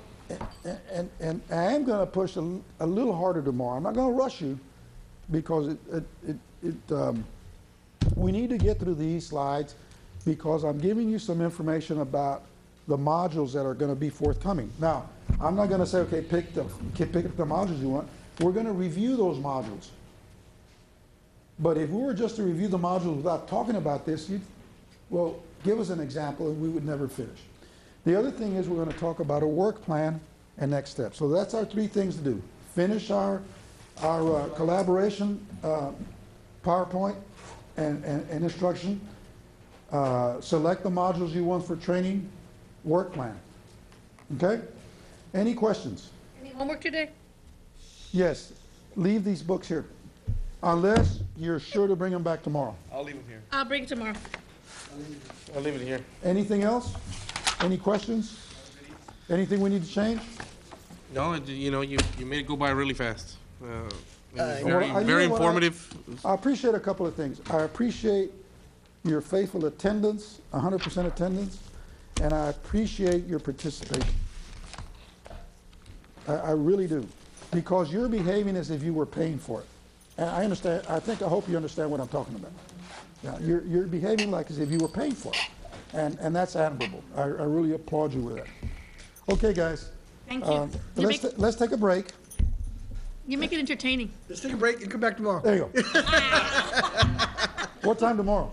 and I am going to push a little harder tomorrow. I'm not going to rush you because we need to get through these slides because I'm giving you some information about the modules that are going to be forthcoming. Now, I'm not going to say, okay, pick up the modules you want. We're going to review those modules. But if we were just to review the modules without talking about this, well, give us an example and we would never finish. The other thing is we're going to talk about a work plan and next steps. So that's our 3 things to do. Finish our collaboration PowerPoint and instruction. Select the modules you want for training. Work plan. Okay? Any questions? Any homework today? Yes. Leave these books here. unless you're sure to bring them back tomorrow. I'll leave it here. I'll bring it tomorrow. I'll leave it here. Anything else? Any questions? Anything we need to change? No, you know, you made it go by really fast. It was Well, very, you know very what, informative. I appreciate a couple of things. I appreciate your faithful attendance, 100% attendance, and I appreciate your participation. I really do, because you're behaving as if you were paying for it. And I understand, I hope you understand what I'm talking about. Yeah, you're behaving like as if you were paying for it, and that's admirable. I really applaud you with that. Okay, guys. Thank you. Let's take a break. You make it entertaining. Let's take a break and come back tomorrow. There you go. What time tomorrow?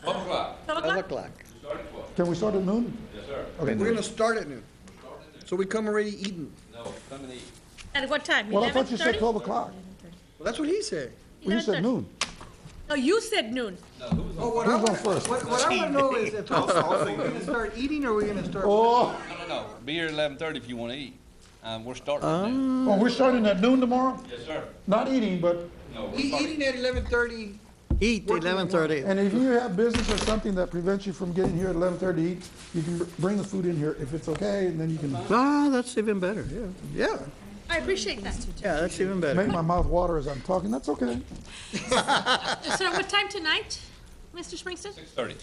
12 o'clock. 12 o'clock? 12 o'clock. Can we start at noon? Yes, sir. Okay. We're gonna start at noon. So we come already eaten. No, come and eat. At what time? Well, I thought you said 11:30? 12 o'clock. Well, that's what he said. Well, you said 11:30. noon. No, you said noon. Oh, what Who's I on wanna, first? what I wanna know is, if are we gonna start eating or are we gonna start? Oh, No, be here at 11:30 if you want to eat. We're starting at noon. oh, we're starting at noon tomorrow? Yes, sir. Not eating, but, No, we're starting. Eating at 11:30. Eat Working at 11:30. and if you have business or something that prevents you from getting here at 11:30 to eat, you can bring the food in here if it's okay, and then you can Ah, that's even better, yeah. Yeah, I appreciate that. yeah, that's even better. make my mouth water as I'm talking. That's okay. Sir, what time tonight, Mr. Springston? 6:30.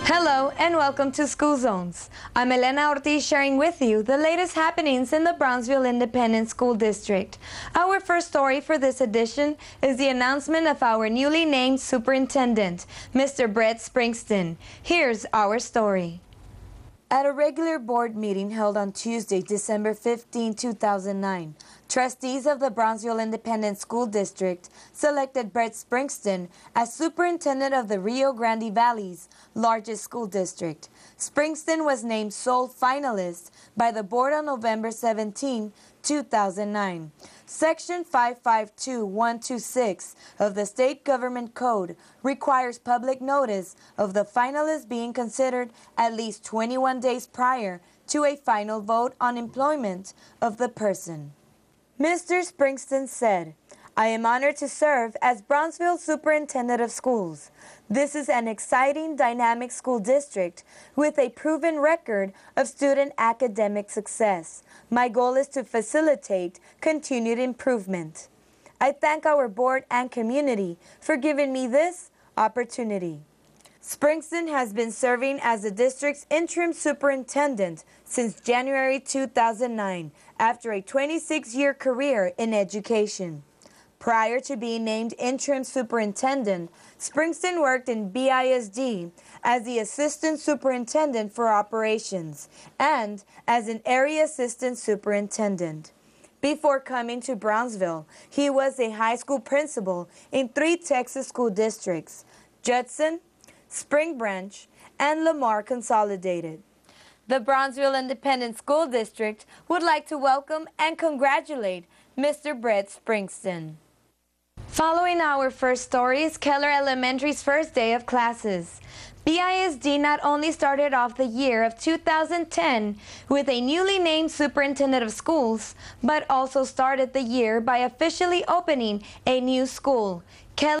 Hello and welcome to School Zones. I'm Elena Ortiz sharing with you the latest happenings in the Brownsville Independent School District. Our first story for this edition is the announcement of our newly named superintendent, Mr. Brett Springston. Here's our story. At a regular board meeting held on Tuesday, December 15, 2009, trustees of the Brownsville Independent School District selected Brett Springston as superintendent of the Rio Grande Valley's largest school district. Springston was named sole finalist by the board on November 17, 2009. Section 552126 of the State Government Code requires public notice of the finalist being considered at least 21 days prior to a final vote on employment of the person. Mr. Springston said, "I am honored to serve as Brownsville Superintendent of Schools. This is an exciting, dynamic school district with a proven record of student academic success. My goal is to facilitate continued improvement. I thank our board and community for giving me this opportunity." Springston has been serving as the district's interim superintendent since January 2009 after a 26-year career in education. Prior to being named interim superintendent, Springston worked in BISD as the assistant superintendent for operations and as an area assistant superintendent. Before coming to Brownsville, he was a high school principal in 3 Texas school districts: Judson, Spring Branch, and Lamar Consolidated. The Brownsville Independent School District would like to welcome and congratulate Mr. Brett Springston. Following our first story is Keller Elementary's first day of classes. BISD not only started off the year of 2010 with a newly named superintendent of schools, but also started the year by officially opening a new school,